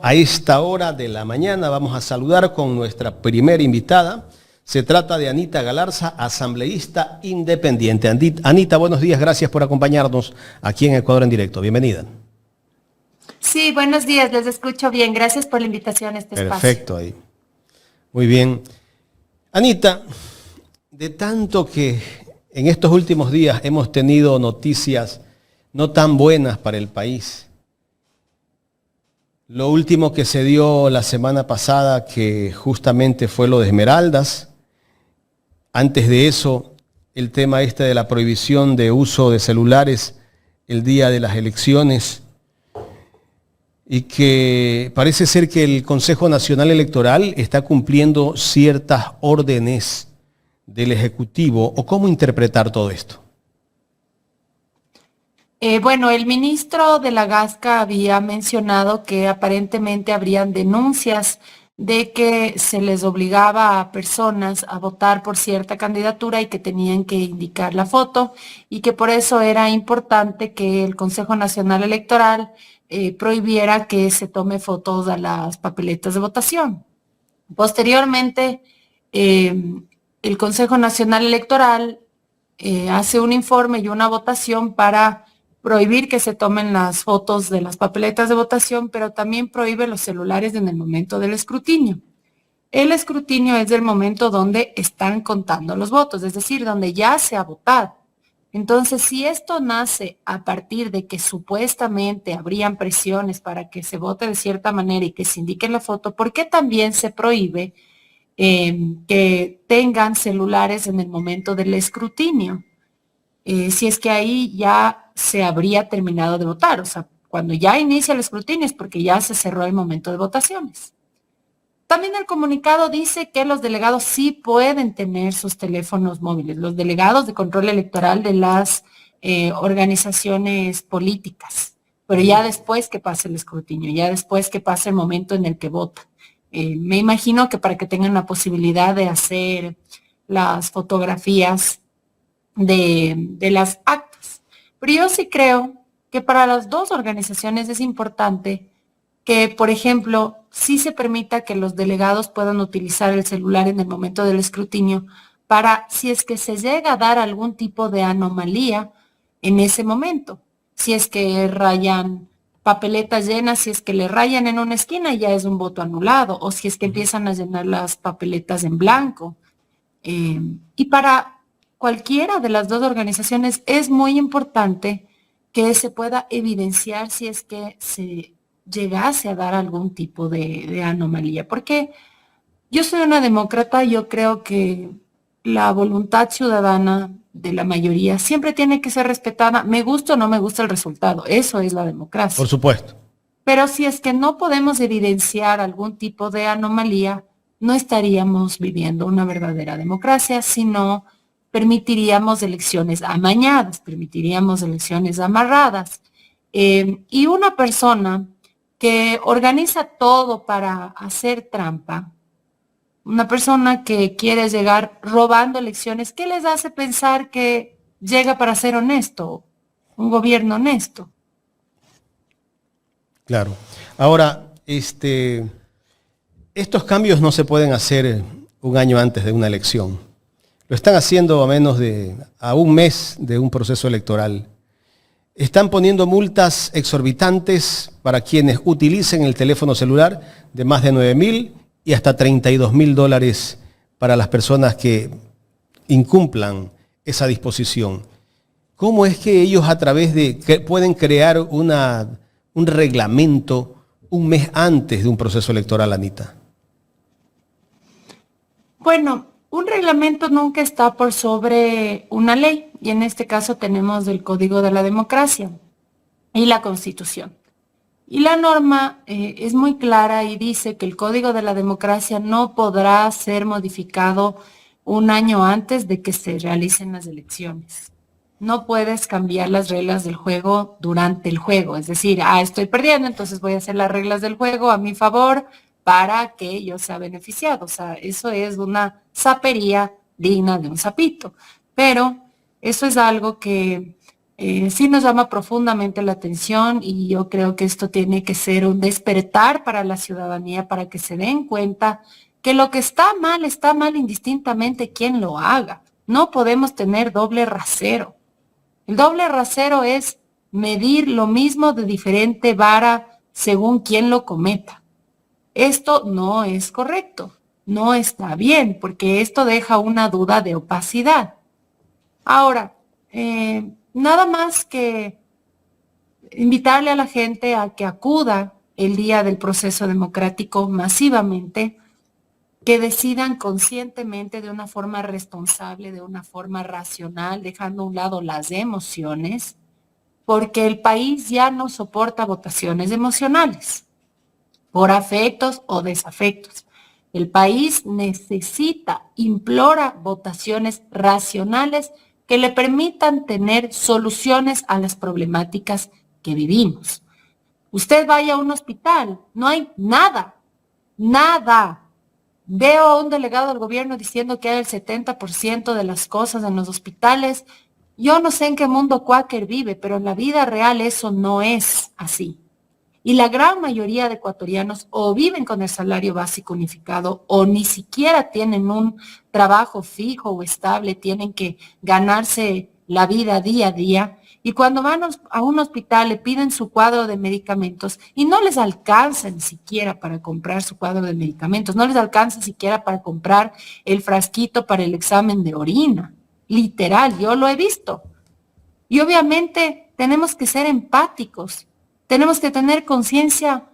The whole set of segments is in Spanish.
A esta hora de la mañana vamos a saludar con nuestra primera invitada. Se trata de Anita Galarza, asambleísta independiente. Anita, buenos días, gracias por acompañarnos aquí en Ecuador en Directo. Bienvenida. Sí, buenos días, les escucho bien. Gracias por la invitación a este espacio. Perfecto, ahí. Muy bien. Anita, de tanto que en estos últimos días hemos tenido noticias no tan buenas para el país. Lo último que se dio la semana pasada, que justamente fue lo de Esmeraldas. Antes de eso, el tema de la prohibición de uso de celulares el día de las elecciones. Y que parece ser que el Consejo Nacional Electoral está cumpliendo ciertas órdenes del Ejecutivo. ¿O cómo interpretar todo esto? Bueno, el ministro de la Gasca había mencionado que aparentemente habrían denuncias de que se les obligaba a personas a votar por cierta candidatura y que tenían que indicar la foto y que por eso era importante que el Consejo Nacional Electoral prohibiera que se tome fotos a las papeletas de votación. Posteriormente, el Consejo Nacional Electoral hace un informe y una votación para prohibir que se tomen las fotos de las papeletas de votación, pero también prohíbe los celulares en el momento del escrutinio. El escrutinio es el momento donde están contando los votos, es decir, donde ya se ha votado. Entonces, si esto nace a partir de que supuestamente habrían presiones para que se vote de cierta manera y que se indique la foto, ¿por qué también se prohíbe que tengan celulares en el momento del escrutinio? Si es que ahí ya se habría terminado de votar, o sea, cuando ya inicia el escrutinio es porque ya se cerró el momento de votaciones. También el comunicado dice que los delegados sí pueden tener sus teléfonos móviles, los delegados de control electoral de las organizaciones políticas, pero ya después que pase el escrutinio, ya después que pase el momento en el que votan. Me imagino que para que tengan la posibilidad de hacer las fotografías de las actas. Pero yo sí creo que para las dos organizaciones es importante que, por ejemplo, sí se permita que los delegados puedan utilizar el celular en el momento del escrutinio para, si es que se llega a dar algún tipo de anomalía en ese momento, si es que rayan papeletas llenas, si es que le rayan en una esquina ya es un voto anulado, o si es que empiezan a llenar las papeletas en blanco. Y para cualquiera de las dos organizaciones es muy importante que se pueda evidenciar si es que se llegase a dar algún tipo de anomalía. Porque yo soy una demócrata, yo creo que la voluntad ciudadana de la mayoría siempre tiene que ser respetada, me gusta o no me gusta el resultado, eso es la democracia. Por supuesto. Pero si es que no podemos evidenciar algún tipo de anomalía, no estaríamos viviendo una verdadera democracia, sino permitiríamos elecciones amañadas, permitiríamos elecciones amarradas. Y una persona que organiza todo para hacer trampa, una persona que quiere llegar robando elecciones, ¿qué les hace pensar que llega para ser honesto, un gobierno honesto? Claro. Ahora, estos cambios no se pueden hacer un año antes de una elección. Lo están haciendo a un mes de un proceso electoral. Están poniendo multas exorbitantes para quienes utilicen el teléfono celular de más de 9.000 y hasta $32.000 para las personas que incumplan esa disposición. ¿Cómo es que ellos pueden crear un reglamento un mes antes de un proceso electoral, Anita? Bueno, un reglamento nunca está por sobre una ley, y en este caso tenemos el Código de la Democracia y la Constitución. Y la norma es muy clara y dice que el Código de la Democracia no podrá ser modificado un año antes de que se realicen las elecciones. No puedes cambiar las reglas del juego durante el juego, es decir, estoy perdiendo, entonces voy a hacer las reglas del juego a mi favor para que yo sea beneficiado. O sea, eso es una sapería digna de un sapito. Pero eso es algo que sí nos llama profundamente la atención y yo creo que esto tiene que ser un despertar para la ciudadanía para que se den cuenta que lo que está mal indistintamente quien lo haga. No podemos tener doble rasero. El doble rasero es medir lo mismo de diferente vara según quien lo cometa. Esto no es correcto, no está bien, porque esto deja una duda de opacidad. Ahora, nada más que invitarle a la gente a que acuda el día del proceso democrático masivamente, que decidan conscientemente, de una forma responsable, de una forma racional, dejando a un lado las emociones, porque el país ya no soporta votaciones emocionales, por afectos o desafectos. El país necesita, implora votaciones racionales que le permitan tener soluciones a las problemáticas que vivimos. Usted vaya a un hospital, no hay nada, nada. Veo a un delegado del gobierno diciendo que hay el 70% de las cosas en los hospitales. Yo no sé en qué mundo cuáquer vive, pero en la vida real eso no es así. Y la gran mayoría de ecuatorianos o viven con el salario básico unificado o ni siquiera tienen un trabajo fijo o estable, tienen que ganarse la vida día a día. Y cuando van a un hospital le piden su cuadro de medicamentos y no les alcanza ni siquiera para comprar su cuadro de medicamentos, no les alcanza siquiera para comprar el frasquito para el examen de orina. Literal, yo lo he visto. Y obviamente tenemos que ser empáticos, tenemos que tener conciencia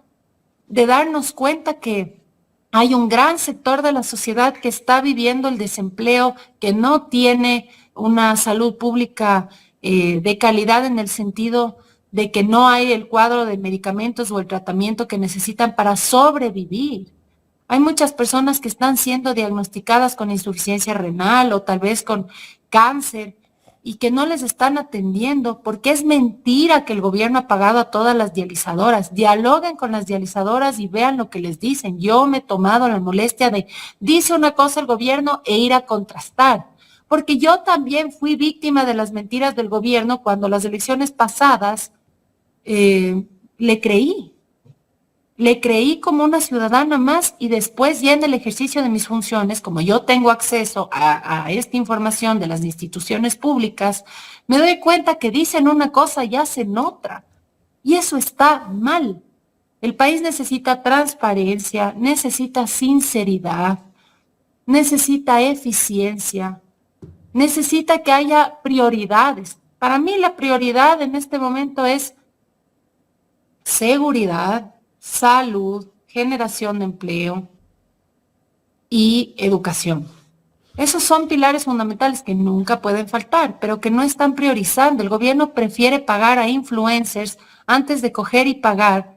de darnos cuenta que hay un gran sector de la sociedad que está viviendo el desempleo, que no tiene una salud pública de calidad en el sentido de que no hay el cuadro de medicamentos o el tratamiento que necesitan para sobrevivir. Hay muchas personas que están siendo diagnosticadas con insuficiencia renal o tal vez con cáncer y que no les están atendiendo porque es mentira que el gobierno ha pagado a todas las dializadoras. Dialoguen con las dializadoras y vean lo que les dicen. Yo me he tomado la molestia de, dice una cosa el gobierno e ir a contrastar. Porque yo también fui víctima de las mentiras del gobierno cuando las elecciones pasadas le creí. Le creí como una ciudadana más y después ya en el ejercicio de mis funciones, como yo tengo acceso a esta información de las instituciones públicas, me doy cuenta que dicen una cosa y hacen otra. Y eso está mal. El país necesita transparencia, necesita sinceridad, necesita eficiencia, necesita que haya prioridades. Para mí la prioridad en este momento es seguridad, salud, generación de empleo y educación. Esos son pilares fundamentales que nunca pueden faltar, pero que no están priorizando. El gobierno prefiere pagar a influencers antes de coger y pagar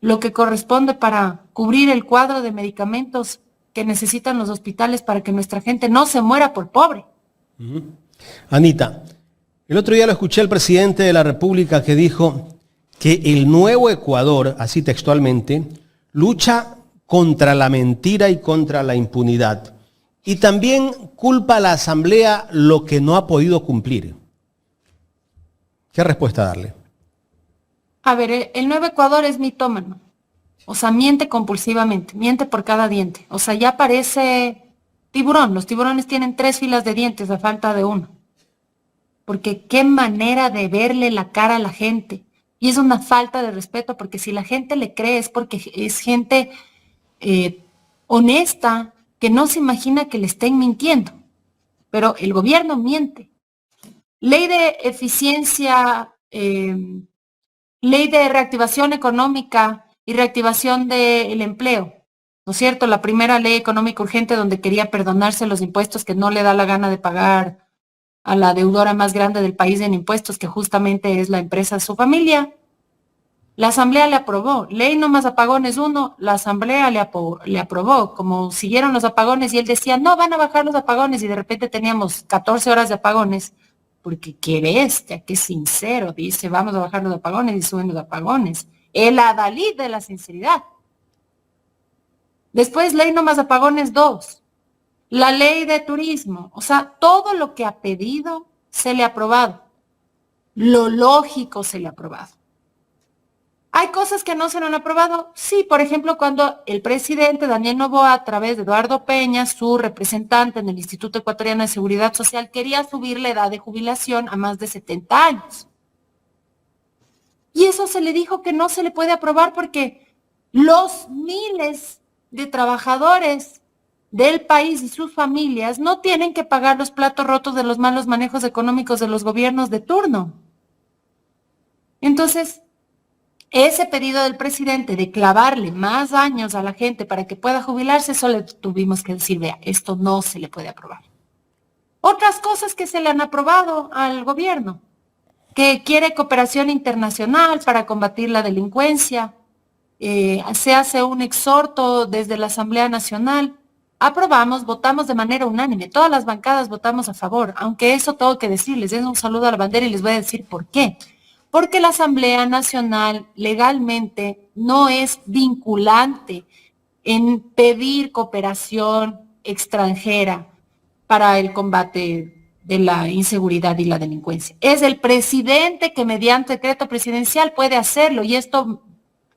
lo que corresponde para cubrir el cuadro de medicamentos que necesitan los hospitales para que nuestra gente no se muera por pobre. Anita, el otro día lo escuché al presidente de la República que dijo que el nuevo Ecuador, así textualmente, lucha contra la mentira y contra la impunidad. Y también culpa a la Asamblea lo que no ha podido cumplir. ¿Qué respuesta darle? A ver, el nuevo Ecuador es mitómano. O sea, miente compulsivamente, miente por cada diente. O sea, ya parece tiburón. Los tiburones tienen 3 filas de dientes a falta de uno. Porque qué manera de verle la cara a la gente. Y es una falta de respeto, porque si la gente le cree es porque es gente honesta, que no se imagina que le estén mintiendo. Pero el gobierno miente. Ley de eficiencia, ley de reactivación económica y reactivación del empleo. ¿No es cierto? La primera ley económica urgente donde quería perdonarse los impuestos que no le da la gana de pagar a la deudora más grande del país en impuestos, que justamente es la empresa de su familia. La Asamblea le aprobó. Ley no más apagones 1, la Asamblea le aprobó. Como siguieron los apagones y él decía, no, van a bajar los apagones, y de repente teníamos 14 horas de apagones, porque qué bestia, qué sincero, dice, vamos a bajar los apagones y suben los apagones. El adalid de la sinceridad. Después, ley no más apagones 2. La ley de turismo, o sea, todo lo que ha pedido se le ha aprobado. Lo lógico se le ha aprobado. ¿Hay cosas que no se le han aprobado? Sí, por ejemplo, cuando el presidente Daniel Noboa, a través de Eduardo Peña, su representante en el Instituto Ecuatoriano de Seguridad Social, quería subir la edad de jubilación a más de 70 años. Y eso se le dijo que no se le puede aprobar porque los miles de trabajadores del país y sus familias no tienen que pagar los platos rotos de los malos manejos económicos de los gobiernos de turno. Entonces, ese pedido del presidente de clavarle más años a la gente para que pueda jubilarse, eso le tuvimos que decir, vea, esto no se le puede aprobar. Otras cosas que se le han aprobado al gobierno, que quiere cooperación internacional para combatir la delincuencia, se hace un exhorto desde la Asamblea Nacional, aprobamos, votamos de manera unánime, todas las bancadas votamos a favor, aunque eso tengo que decirles, den un saludo a la bandera y les voy a decir por qué. Porque la Asamblea Nacional legalmente no es vinculante en pedir cooperación extranjera para el combate de la inseguridad y la delincuencia. Es el presidente que mediante decreto presidencial puede hacerlo y esto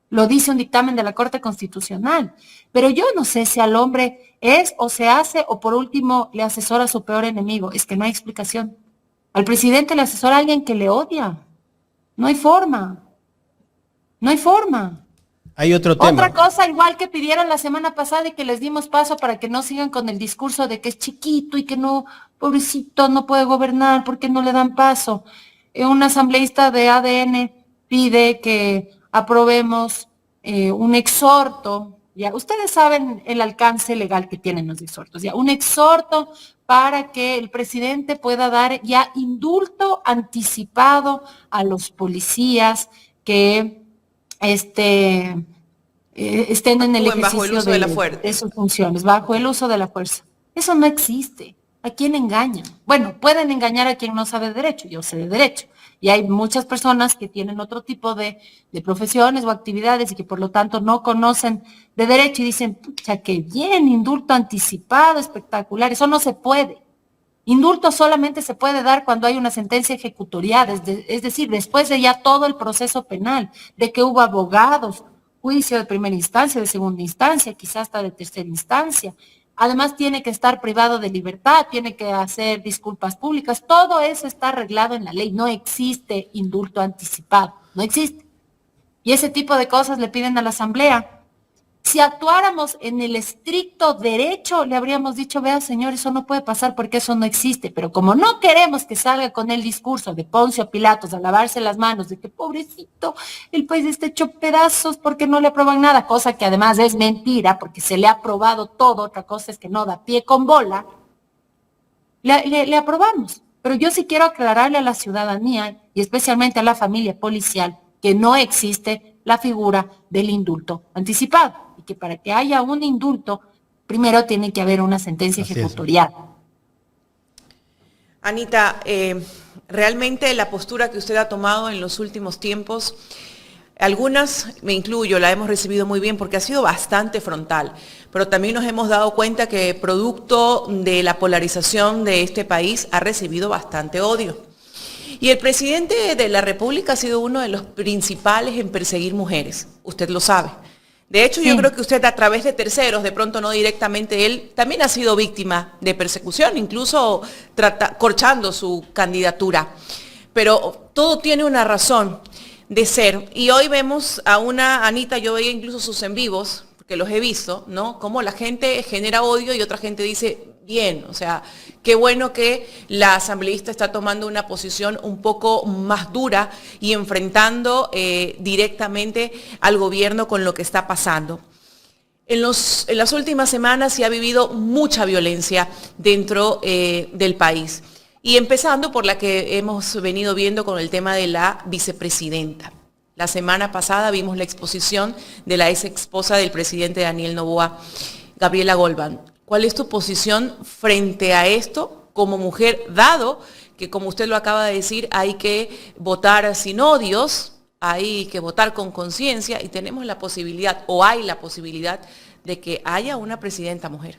lo dice un dictamen de la Corte Constitucional. Pero yo no sé si al hombre es o se hace o por último le asesora a su peor enemigo. Es que no hay explicación. Al presidente le asesora a alguien que le odia. No hay forma. No hay forma. Hay otro tema. Otra cosa igual que pidieron la semana pasada y que les dimos paso para que no sigan con el discurso de que es chiquito y que no, pobrecito, no puede gobernar porque no le dan paso. Un asambleísta de ADN pide que aprobemos un exhorto. Ya, ustedes saben el alcance legal que tienen los exhortos. Ya, un exhorto para que el presidente pueda dar ya indulto anticipado a los policías que estén en el ejercicio de sus funciones, bajo el uso de la fuerza. Eso no existe. ¿A quién engañan? Bueno, pueden engañar a quien no sabe de derecho. Yo sé de derecho. Y hay muchas personas que tienen otro tipo de profesiones o actividades y que por lo tanto no conocen de derecho y dicen, pucha, qué bien, indulto anticipado, espectacular. Eso no se puede. Indulto solamente se puede dar cuando hay una sentencia ejecutoriada, es decir, después de ya todo el proceso penal, de que hubo abogados, juicio de primera instancia, de segunda instancia, quizás hasta de tercera instancia. Además tiene que estar privado de libertad, tiene que hacer disculpas públicas, todo eso está arreglado en la ley, no existe indulto anticipado, no existe. Y ese tipo de cosas le piden a la Asamblea. Si actuáramos en el estricto derecho, le habríamos dicho, vea señor, eso no puede pasar porque eso no existe. Pero como no queremos que salga con el discurso de Poncio Pilatos a lavarse las manos, de que pobrecito, el país está hecho pedazos porque no le aprueban nada, cosa que además es mentira porque se le ha aprobado todo, otra cosa es que no da pie con bola, le aprobamos. Pero yo sí quiero aclararle a la ciudadanía y especialmente a la familia policial que no existe la figura del indulto anticipado. Que para que haya un indulto, primero tiene que haber una sentencia ejecutorial. Anita, realmente la postura que usted ha tomado en los últimos tiempos, algunas, me incluyo, la hemos recibido muy bien porque ha sido bastante frontal, pero también nos hemos dado cuenta que producto de la polarización de este país ha recibido bastante odio. Y el presidente de la República ha sido uno de los principales en perseguir mujeres, usted lo sabe. De hecho, yo creo que usted a través de terceros, de pronto no directamente él, también ha sido víctima de persecución, incluso corchando su candidatura. Pero todo tiene una razón de ser. Y hoy vemos a una Anita, yo veía incluso sus en vivos, porque los he visto, ¿no? Cómo la gente genera odio y otra gente dice, bien, o sea, qué bueno que la asambleísta está tomando una posición un poco más dura y enfrentando directamente al gobierno con lo que está pasando. En las últimas semanas se ha vivido mucha violencia dentro del país. Y empezando por la que hemos venido viendo con el tema de la vicepresidenta. La semana pasada vimos la exposición de la ex esposa del presidente Daniel Noboa, Gabriela Golban. ¿Cuál es tu posición frente a esto como mujer, dado que, como usted lo acaba de decir, hay que votar sin odios, hay que votar con conciencia y tenemos la posibilidad, o hay la posibilidad, de que haya una presidenta mujer?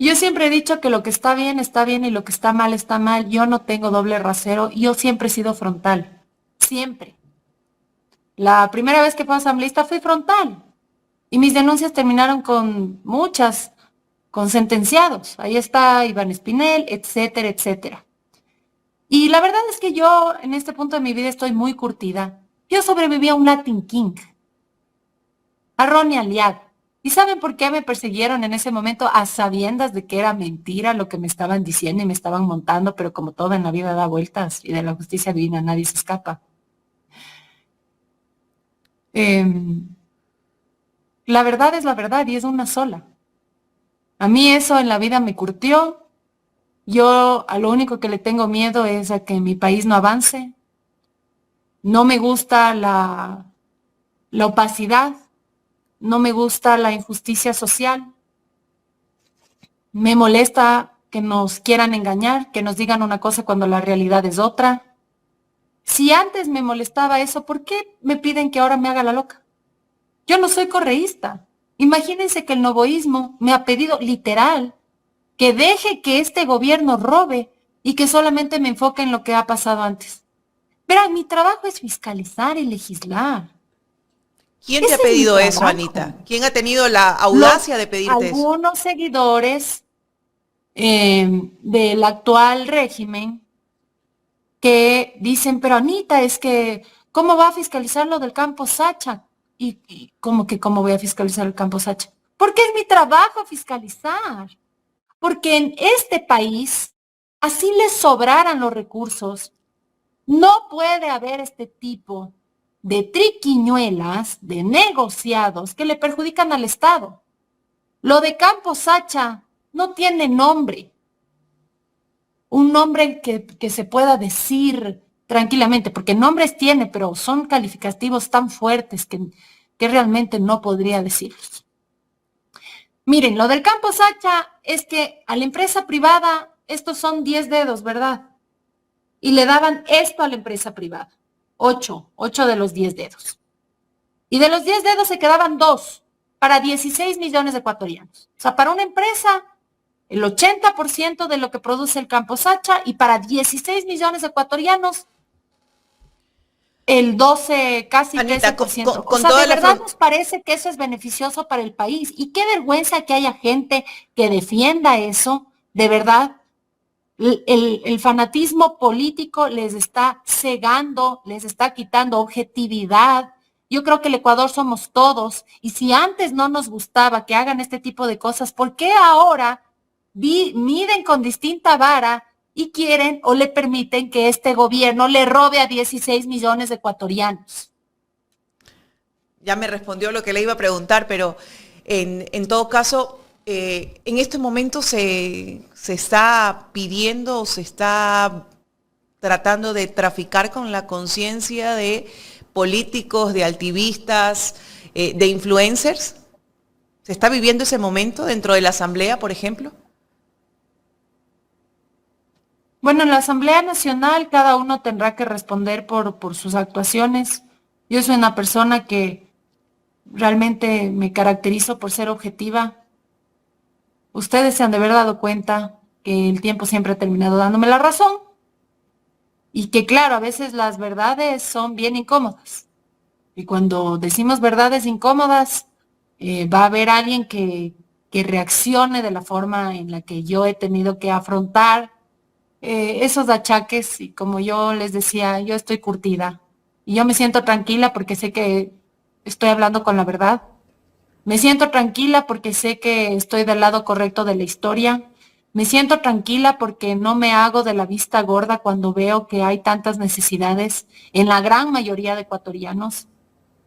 Yo siempre he dicho que lo que está bien y lo que está mal está mal. Yo no tengo doble rasero, yo siempre he sido frontal, siempre. La primera vez que fui asambleísta fui frontal y mis denuncias terminaron con muchas, con sentenciados. Ahí está Iván Espinel, etcétera, etcétera. Y la verdad es que yo en este punto de mi vida estoy muy curtida. Yo sobreviví a un Latin King, a Ronnie Aliad. ¿Y saben por qué me persiguieron en ese momento a sabiendas de que era mentira lo que me estaban diciendo y me estaban montando? Pero como todo en la vida da vueltas y de la justicia divina nadie se escapa. La verdad es la verdad y es una sola. A mí eso en la vida me curtió. Yo a lo único que le tengo miedo es a que mi país no avance. No me gusta la opacidad. No me gusta la injusticia social. Me molesta que nos quieran engañar, que nos digan una cosa cuando la realidad es otra. Si antes me molestaba eso, ¿por qué me piden que ahora me haga la loca? Yo no soy correísta. Imagínense que el novoísmo me ha pedido literal que deje que este gobierno robe y que solamente me enfoque en lo que ha pasado antes. Verán, mi trabajo es fiscalizar y legislar. ¿Quién te ha Ese es mi pedido eso, trabajo. Anita? ¿Quién ha tenido la audacia de pedirte eso? Algunos seguidores del actual régimen que dicen, pero Anita, es que, ¿cómo va a fiscalizar lo del campo Sacha? Y ¿cómo que cómo voy a fiscalizar el campo Sacha? Porque es mi trabajo fiscalizar. Porque en este país, así les sobraran los recursos, no puede haber este tipo de triquiñuelas, de negociados que le perjudican al Estado. Lo de Campo Sacha no tiene nombre, un nombre que se pueda decir tranquilamente, porque nombres tiene, pero son calificativos tan fuertes que realmente no podría decirlos. Miren, lo del Campo Sacha es que a la empresa privada, estos son 10 dedos, ¿verdad? Y le daban esto a la empresa privada, 8 de los 10 dedos. Y de los 10 dedos se quedaban 2 para 16 millones de ecuatorianos. O sea, para una empresa, el 80% de lo que produce el Campo Sacha y para 16 millones de ecuatorianos, el 12, casi Anita, 13%. con O sea, toda de la verdad nos parece que eso es beneficioso para el país. Y qué vergüenza que haya gente que defienda eso, de verdad. El fanatismo político les está cegando, les está quitando objetividad. Yo creo que el Ecuador somos todos. Y si antes no nos gustaba que hagan este tipo de cosas, ¿por qué ahora miden con distinta vara y quieren o le permiten que este gobierno le robe a 16 millones de ecuatorianos? Ya me respondió lo que le iba a preguntar, pero en todo caso, en este momento se está pidiendo o se está tratando de traficar con la conciencia de políticos, de activistas, de influencers. ¿Se está viviendo ese momento dentro de la Asamblea, por ejemplo? Bueno, en la Asamblea Nacional cada uno tendrá que responder por sus actuaciones. Yo soy una persona que realmente me caracterizo por ser objetiva. Ustedes se han de haber dado cuenta que el tiempo siempre ha terminado dándome la razón y que claro, a veces las verdades son bien incómodas. Y cuando decimos verdades incómodas, va a haber alguien que reaccione de la forma en la que yo he tenido que afrontar esos achaques. Y como yo les decía, yo estoy curtida y yo me siento tranquila porque sé que estoy hablando con la verdad. Me siento tranquila porque sé que estoy del lado correcto de la historia. Me siento tranquila porque no me hago de la vista gorda cuando veo que hay tantas necesidades en la gran mayoría de ecuatorianos,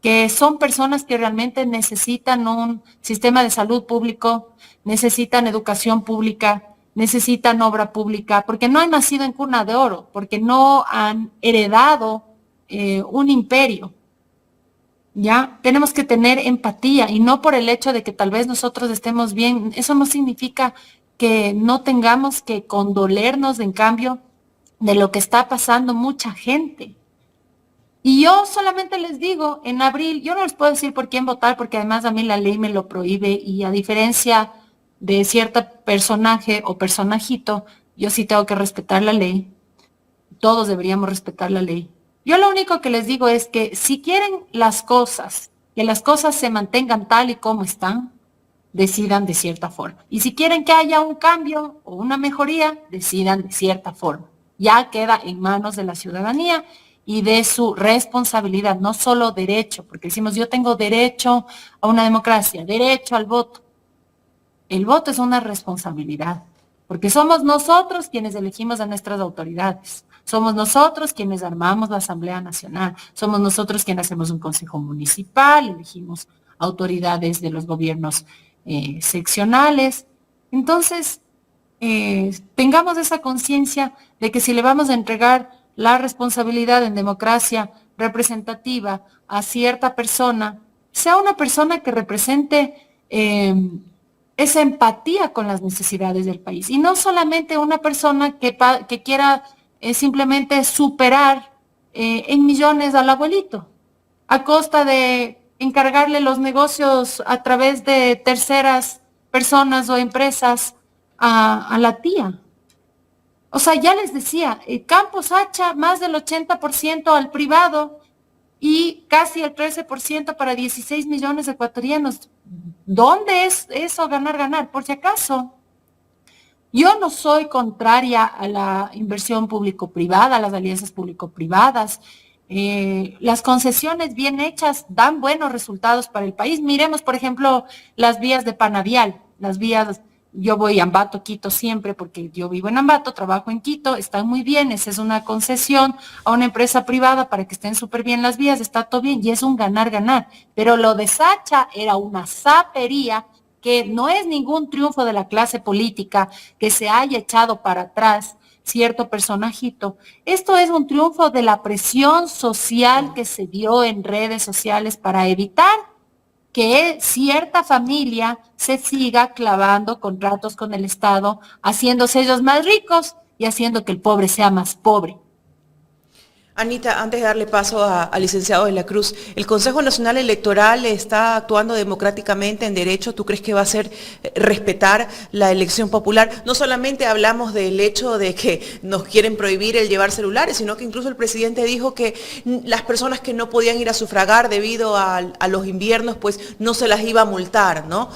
que son personas que realmente necesitan un sistema de salud público, necesitan educación pública, necesitan obra pública, porque no han nacido en cuna de oro, porque no han heredado un imperio. Ya, tenemos que tener empatía y no por el hecho de que tal vez nosotros estemos bien, eso no significa que no tengamos que condolernos en cambio de lo que está pasando mucha gente. Y yo solamente les digo, en abril, yo no les puedo decir por quién votar porque además a mí la ley me lo prohíbe y a diferencia de cierto personaje o personajito, yo sí tengo que respetar la ley. Todos deberíamos respetar la ley. Yo lo único que les digo es que si quieren que las cosas se mantengan tal y como están, decidan de cierta forma. Y si quieren que haya un cambio o una mejoría, decidan de cierta forma. Ya queda en manos de la ciudadanía y de su responsabilidad, no solo derecho, porque decimos yo tengo derecho a una democracia, derecho al voto. El voto es una responsabilidad, porque somos nosotros quienes elegimos a nuestras autoridades. Somos nosotros quienes armamos la Asamblea Nacional. Somos nosotros quienes hacemos un consejo municipal, elegimos autoridades de los gobiernos seccionales. Entonces, tengamos esa conciencia de que si le vamos a entregar la responsabilidad en democracia representativa a cierta persona, sea una persona que represente esa empatía con las necesidades del país y no solamente una persona que quiera simplemente superar en millones al abuelito a costa de encargarle los negocios a través de terceras personas o empresas a la tía. O sea, ya les decía, Campos Hacha más del 80% al privado y casi el 13% para 16 millones de ecuatorianos. ¿Dónde es eso ganar? Por si acaso, yo no soy contraria a la inversión público-privada, a las alianzas público-privadas. Las concesiones bien hechas dan buenos resultados para el país. Miremos, por ejemplo, las vías de Panavial, las vías. Yo voy a Ambato, Quito siempre, porque yo vivo en Ambato, trabajo en Quito, están muy bien, esa es una concesión a una empresa privada para que estén súper bien las vías, está todo bien, y es un ganar. Pero lo de Sacha era una sapería que no es ningún triunfo de la clase política que se haya echado para atrás cierto personajito. Esto es un triunfo de la presión social que se dio en redes sociales para evitar que cierta familia se siga clavando contratos con el Estado, haciéndose ellos más ricos y haciendo que el pobre sea más pobre. Anita, antes de darle paso al licenciado de la Cruz, ¿el Consejo Nacional Electoral está actuando democráticamente en derecho? ¿Tú crees que va a ser respetar la elección popular? No solamente hablamos del hecho de que nos quieren prohibir el llevar celulares, sino que incluso el presidente dijo que las personas que no podían ir a sufragar debido a los inviernos, pues no se las iba a multar, ¿no?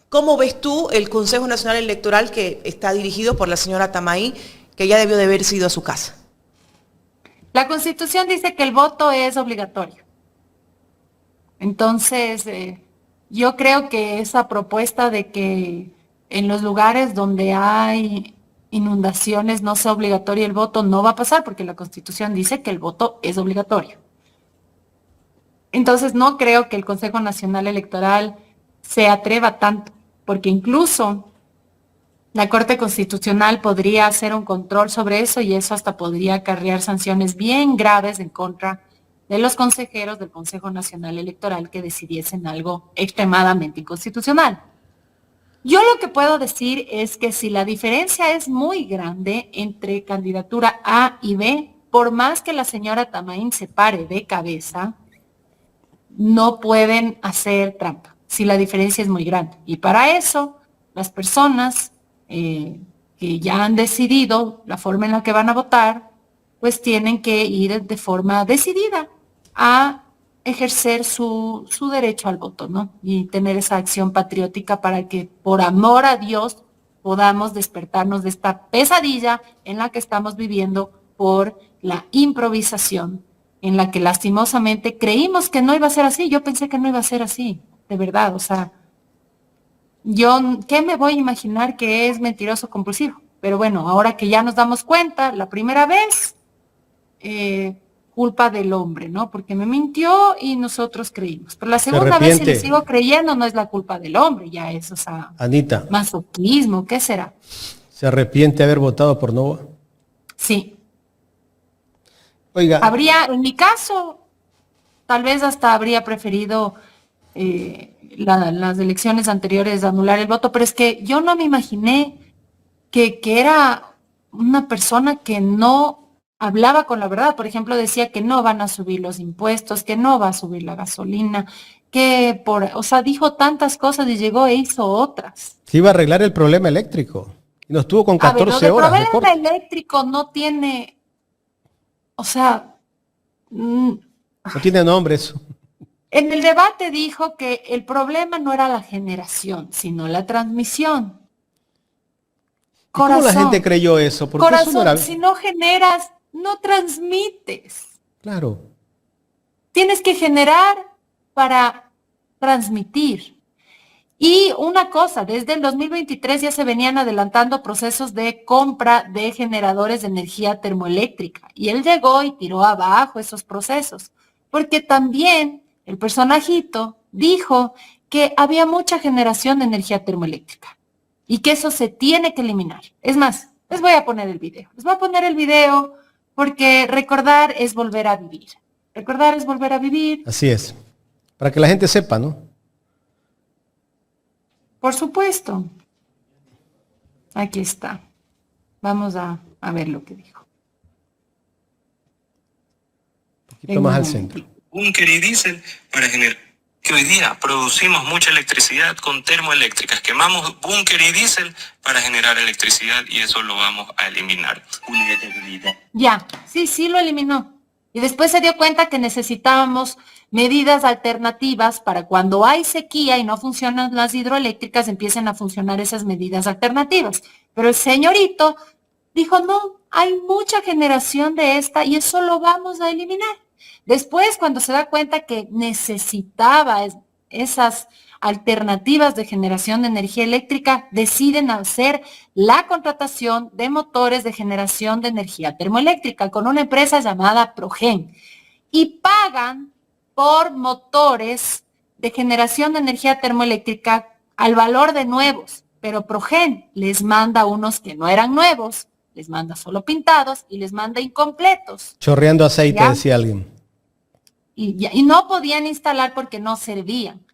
¿Cómo ves tú el Consejo Nacional Electoral que está dirigido por la señora Tamaí, que ya debió de haber sido a su casa? La Constitución dice que el voto es obligatorio. Entonces, yo creo que esa propuesta de que en los lugares donde hay inundaciones no sea obligatorio el voto no va a pasar porque la Constitución dice que el voto es obligatorio. Entonces, no creo que el Consejo Nacional Electoral se atreva tanto, porque incluso la Corte Constitucional podría hacer un control sobre eso y eso hasta podría acarrear sanciones bien graves en contra de los consejeros del Consejo Nacional Electoral que decidiesen algo extremadamente inconstitucional. Yo lo que puedo decir es que si la diferencia es muy grande entre candidatura A y B, por más que la señora Tamaín se pare de cabeza, no pueden hacer trampa, si la diferencia es muy grande. Y para eso, las personas que ya han decidido la forma en la que van a votar, pues tienen que ir de forma decidida a ejercer su derecho al voto, ¿no? Y tener esa acción patriótica para que, por amor a Dios, podamos despertarnos de esta pesadilla en la que estamos viviendo por la improvisación, en la que lastimosamente creímos que no iba a ser así. Yo pensé que no iba a ser así, de verdad, o sea, yo, ¿qué me voy a imaginar que es mentiroso compulsivo? Pero bueno, ahora que ya nos damos cuenta, la primera vez, culpa del hombre, ¿no? Porque me mintió y nosotros creímos. Pero la segunda vez, si le sigo creyendo, no es la culpa del hombre, ya es, o sea, Anita, masoquismo, ¿qué será? ¿se arrepiente de haber votado por Novoa? Sí. Oiga. En mi caso, tal vez hasta habría preferido las elecciones anteriores anular el voto, pero es que yo no me imaginé que era una persona que no hablaba con la verdad. Por ejemplo, decía que no van a subir los impuestos, que no va a subir la gasolina, o sea, dijo tantas cosas y llegó e hizo otras. Se iba a arreglar el problema eléctrico. Y nos tuvo con A ver, lo 14 del horas de problema corte. eléctrico no tiene, o sea, No tiene nombre eso. en el debate dijo que el problema no era la generación, sino la transmisión. ¿Y cómo la Corazón, gente creyó eso? Porque eso no corazón, era... si no generas, no transmites. Claro. Tienes que generar para transmitir. Y una cosa, desde el 2023 ya se venían adelantando procesos de compra de generadores de energía termoeléctrica. Y él llegó y tiró abajo esos procesos. Porque también el personajito dijo que había mucha generación de energía termoeléctrica y que eso se tiene que eliminar. Es más, les voy a poner el video. Les voy a poner el video porque recordar es volver a vivir. Recordar es volver a vivir. Así es. Para que la gente sepa, ¿no? Por supuesto. Aquí está. Vamos a ver lo que dijo. Un poquito más al centro. Búnker y diésel para generar. Que hoy día producimos mucha electricidad con termoeléctricas. Quemamos búnker y diésel para generar electricidad y eso lo vamos a eliminar. Ya, sí, lo eliminó. Y después se dio cuenta que necesitábamos medidas alternativas para cuando hay sequía y no funcionan las hidroeléctricas, empiecen a funcionar esas medidas alternativas. Pero el señorito dijo, no, hay mucha generación de esta y eso lo vamos a eliminar. Después, cuando se da cuenta que necesitaba esas alternativas de generación de energía eléctrica, deciden hacer la contratación de motores de generación de energía termoeléctrica con una empresa llamada Progen y pagan por motores de generación de energía termoeléctrica al valor de nuevos, pero Progen les manda unos que no eran nuevos, les manda solo pintados y les manda incompletos. Chorreando aceite, ¿Ya? decía alguien. Y no podían instalar porque no servían.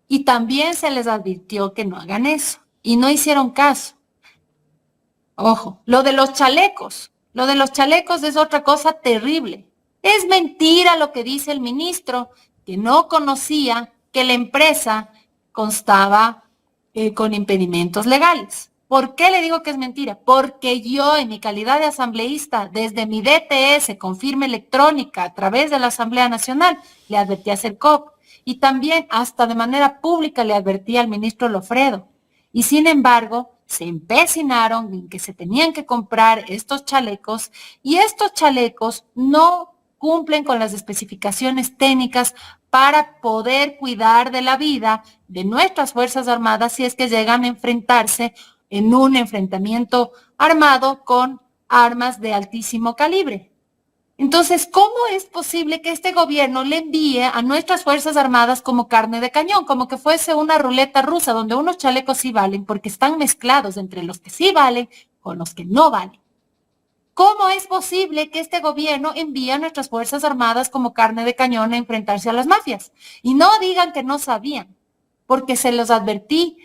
Y también se les advirtió que no hagan eso. Y no hicieron caso. Ojo, lo de los chalecos es otra cosa terrible. Es mentira lo que dice el ministro, que no conocía que la empresa constaba con impedimentos legales. ¿Por qué le digo que es mentira? Porque yo, en mi calidad de asambleísta, desde mi DTS con firma electrónica a través de la Asamblea Nacional, le advertí a Sercop y también hasta de manera pública le advertí al ministro Lofredo. Y sin embargo, se empecinaron en que se tenían que comprar estos chalecos y estos chalecos no cumplen con las especificaciones técnicas para poder cuidar de la vida de nuestras Fuerzas Armadas si es que llegan a enfrentarse en un enfrentamiento armado con armas de altísimo calibre. Entonces, ¿cómo es posible que este gobierno le envíe a nuestras Fuerzas Armadas como carne de cañón, como que fuese una ruleta rusa donde unos chalecos sí valen porque están mezclados entre los que sí valen con los que no valen? ¿Cómo es posible que este gobierno envíe a nuestras Fuerzas Armadas como carne de cañón a enfrentarse a las mafias? Y no digan que no sabían, porque se los advertí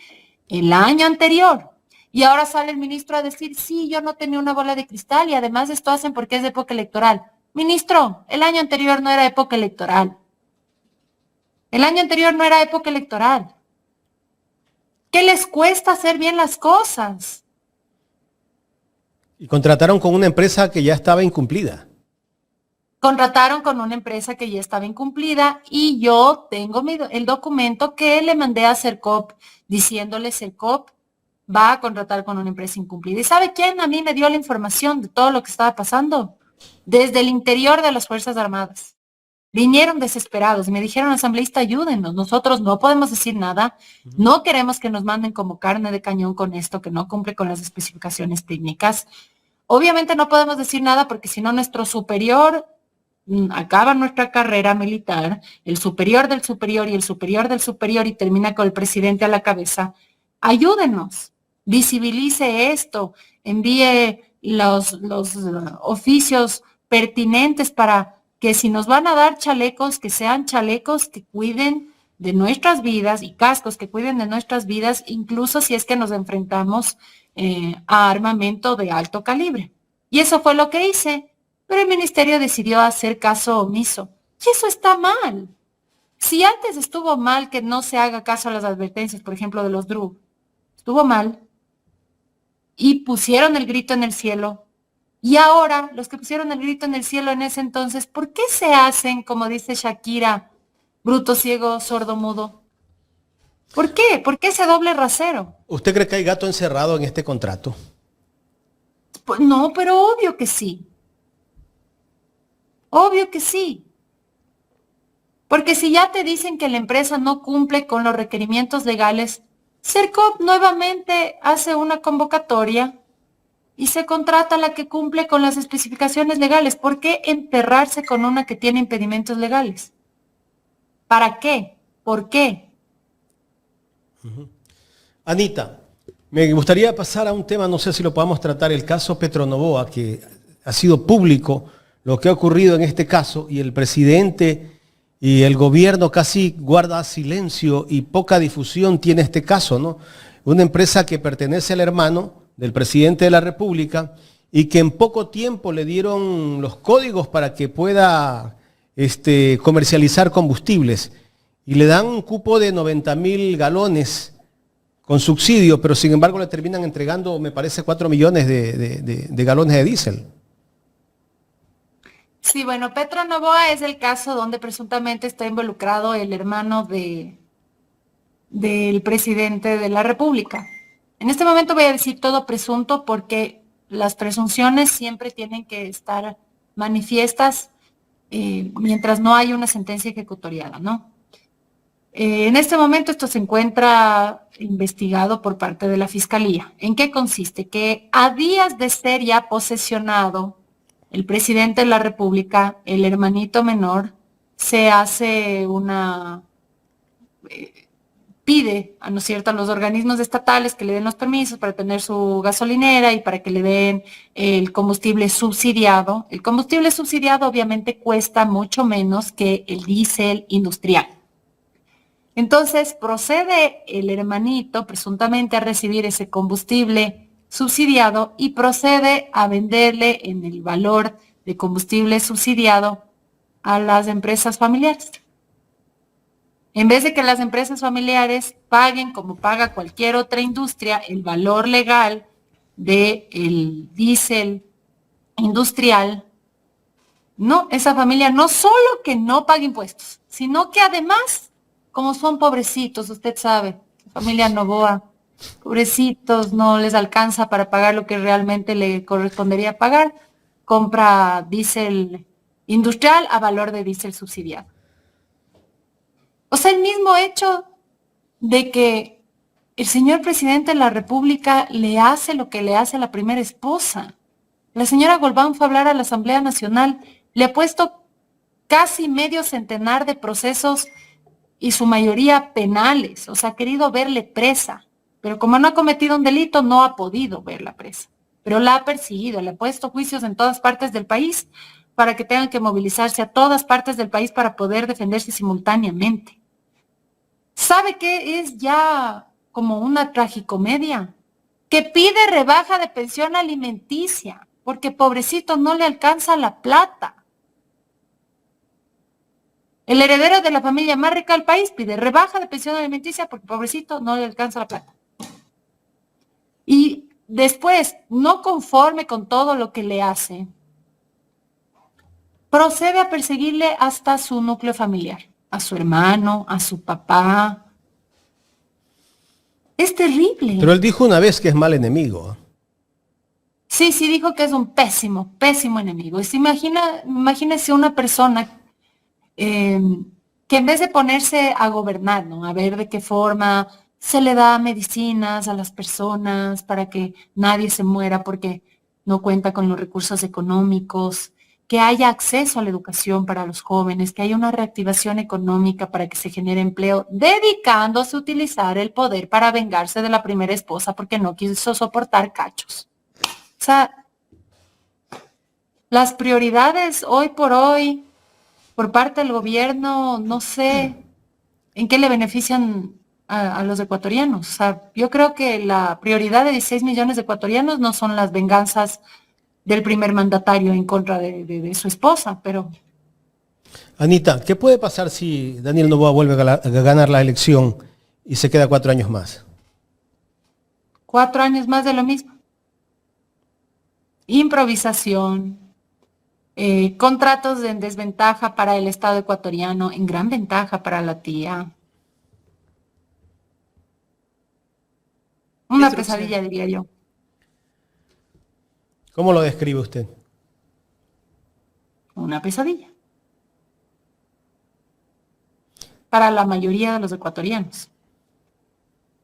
el año anterior. Y ahora sale el ministro a decir, sí, yo no tenía una bola de cristal y además esto hacen porque es de época electoral. Ministro, el año anterior no era época electoral. El año anterior no era época electoral. ¿Qué les cuesta hacer bien las cosas? Y contrataron con una empresa que ya estaba incumplida. Contrataron con una empresa que ya estaba incumplida y yo tengo el documento que le mandé a Sercop diciéndole Sercop va a contratar con una empresa incumplida. ¿Y sabe quién a mí me dio la información de todo lo que estaba pasando? Desde el interior de las Fuerzas Armadas. Vinieron desesperados y me dijeron, asambleísta, ayúdenos, nosotros no podemos decir nada, no queremos que nos manden como carne de cañón con esto que no cumple con las especificaciones técnicas. Obviamente no podemos decir nada porque si no nuestro superior acaba nuestra carrera militar, el superior del superior y el superior del superior y termina con el presidente a la cabeza. Ayúdenos, visibilice esto, envíe los oficios pertinentes para que si nos van a dar chalecos, que sean chalecos que cuiden de nuestras vidas y cascos que cuiden de nuestras vidas, incluso si es que nos enfrentamos a armamento de alto calibre. Y eso fue lo que hice, pero el ministerio decidió hacer caso omiso. Y eso está mal. Si antes estuvo mal que no se haga caso a las advertencias, por ejemplo, de los DRU, estuvo mal y pusieron el grito en el cielo. Y ahora, los que pusieron el grito en el cielo en ese entonces, ¿por qué se hacen, como dice Shakira, bruto, ciego, sordo, mudo? ¿Por qué? ¿Por qué ese doble rasero? ¿Usted cree que hay gato encerrado en este contrato? Pues no, pero obvio que sí. Obvio que sí. Porque si ya te dicen que la empresa no cumple con los requerimientos legales, Sercop nuevamente hace una convocatoria y se contrata a la que cumple con las especificaciones legales. ¿Por qué emperrarse con una que tiene impedimentos legales? ¿Para qué? ¿Por qué? Anita, me gustaría pasar a un tema, no sé si lo podamos tratar, el caso Petronovoa, que ha sido público lo que ha ocurrido en este caso y el presidente y el gobierno casi guarda silencio y poca difusión tiene este caso, ¿no? Una empresa que pertenece al hermano del presidente de la República y que en poco tiempo le dieron los códigos para que pueda comercializar combustibles y le dan un cupo de 90.000 galones con subsidio, pero sin embargo le terminan entregando, me parece, 4 millones de galones de diésel. Sí, bueno, Petronovoa es el caso donde presuntamente está involucrado el hermano del presidente de la República. En este momento voy a decir todo presunto porque las presunciones siempre tienen que estar manifiestas mientras no hay una sentencia ejecutoriada, ¿no? En este momento esto se encuentra investigado por parte de la Fiscalía. ¿En qué consiste? Que a días de ser ya posesionado el presidente de la República, el hermanito menor, se hace pide, ¿no es cierto?, a los organismos estatales que le den los permisos para tener su gasolinera y para que le den el combustible subsidiado. El combustible subsidiado obviamente cuesta mucho menos que el diésel industrial. Entonces procede el hermanito presuntamente a recibir ese combustible subsidiado y procede a venderle en el valor de combustible subsidiado a las empresas familiares. En vez de que las empresas familiares paguen, como paga cualquier otra industria, el valor legal del diésel industrial, no, esa familia no solo que no paga impuestos, sino que además, como son pobrecitos, usted sabe, familia Novoa, pobrecitos, no les alcanza para pagar lo que realmente le correspondería pagar, compra diésel industrial a valor de diésel subsidiado. O sea, el mismo hecho de que el señor presidente de la República le hace lo que le hace a la primera esposa. La señora Golbán fue a hablar a la Asamblea Nacional, le ha puesto casi medio centenar de procesos y su mayoría penales, o sea, ha querido verle presa, pero como no ha cometido un delito, no ha podido verla presa, pero la ha perseguido, le ha puesto juicios en todas partes del país para que tengan que movilizarse a todas partes del país para poder defenderse simultáneamente. ¿Sabe qué es ya como una tragicomedia? Que pide rebaja de pensión alimenticia, porque pobrecito no le alcanza la plata. El heredero de la familia más rica del país pide rebaja de pensión alimenticia porque pobrecito no le alcanza la plata. Y después, no conforme con todo lo que le hace, procede a perseguirle hasta su núcleo familiar, a su hermano, a su papá. Es terrible. Pero él dijo una vez que es mal enemigo. Sí, dijo que es un pésimo, pésimo enemigo. Imagínese una persona que en vez de ponerse a gobernar, ¿no?, a ver de qué forma se le da medicinas a las personas para que nadie se muera porque no cuenta con los recursos económicos, que haya acceso a la educación para los jóvenes, que haya una reactivación económica para que se genere empleo, dedicándose a utilizar el poder para vengarse de la primera esposa porque no quiso soportar cachos. O sea, las prioridades hoy por hoy por parte del gobierno, no sé en qué le benefician a los ecuatorianos. O sea, yo creo que la prioridad de 16 millones de ecuatorianos no son las venganzas del primer mandatario en contra de su esposa, pero Anita, ¿qué puede pasar si Daniel Noboa vuelve a ganar la elección y se queda 4 años más? 4 años más de lo mismo. Improvisación, contratos en desventaja para el Estado ecuatoriano, en gran ventaja para la tía. Una pesadilla, diría yo. ¿Cómo lo describe usted? Una pesadilla. Para la mayoría de los ecuatorianos.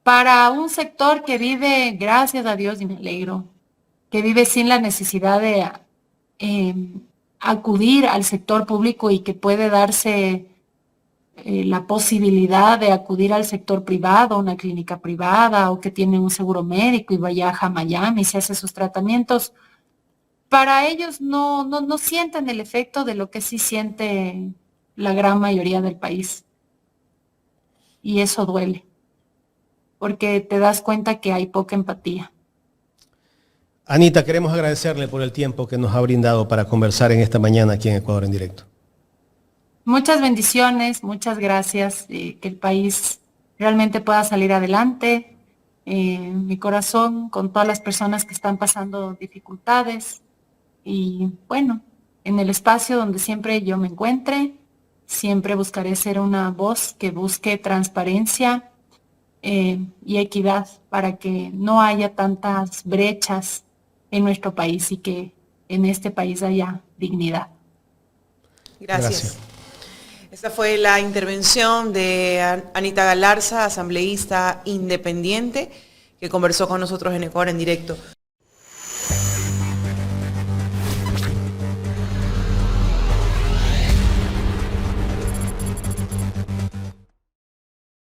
Para un sector que vive, gracias a Dios y me alegro, que vive sin la necesidad de acudir al sector público y que puede darse la posibilidad de acudir al sector privado, una clínica privada, o que tiene un seguro médico y viaja a Miami y se hace sus tratamientos, para ellos no sienten el efecto de lo que sí siente la gran mayoría del país. Y eso duele, porque te das cuenta que hay poca empatía. Anita, queremos agradecerle por el tiempo que nos ha brindado para conversar en esta mañana aquí en Ecuador en Directo. Muchas bendiciones, muchas gracias, que el país realmente pueda salir adelante. Mi corazón con todas las personas que están pasando dificultades. Y bueno, en el espacio donde siempre yo me encuentre, siempre buscaré ser una voz que busque transparencia y equidad para que no haya tantas brechas en nuestro país y que en este país haya dignidad. Gracias. Esta fue la intervención de Anita Galarza, asambleísta independiente, que conversó con nosotros en Ecuador en Directo.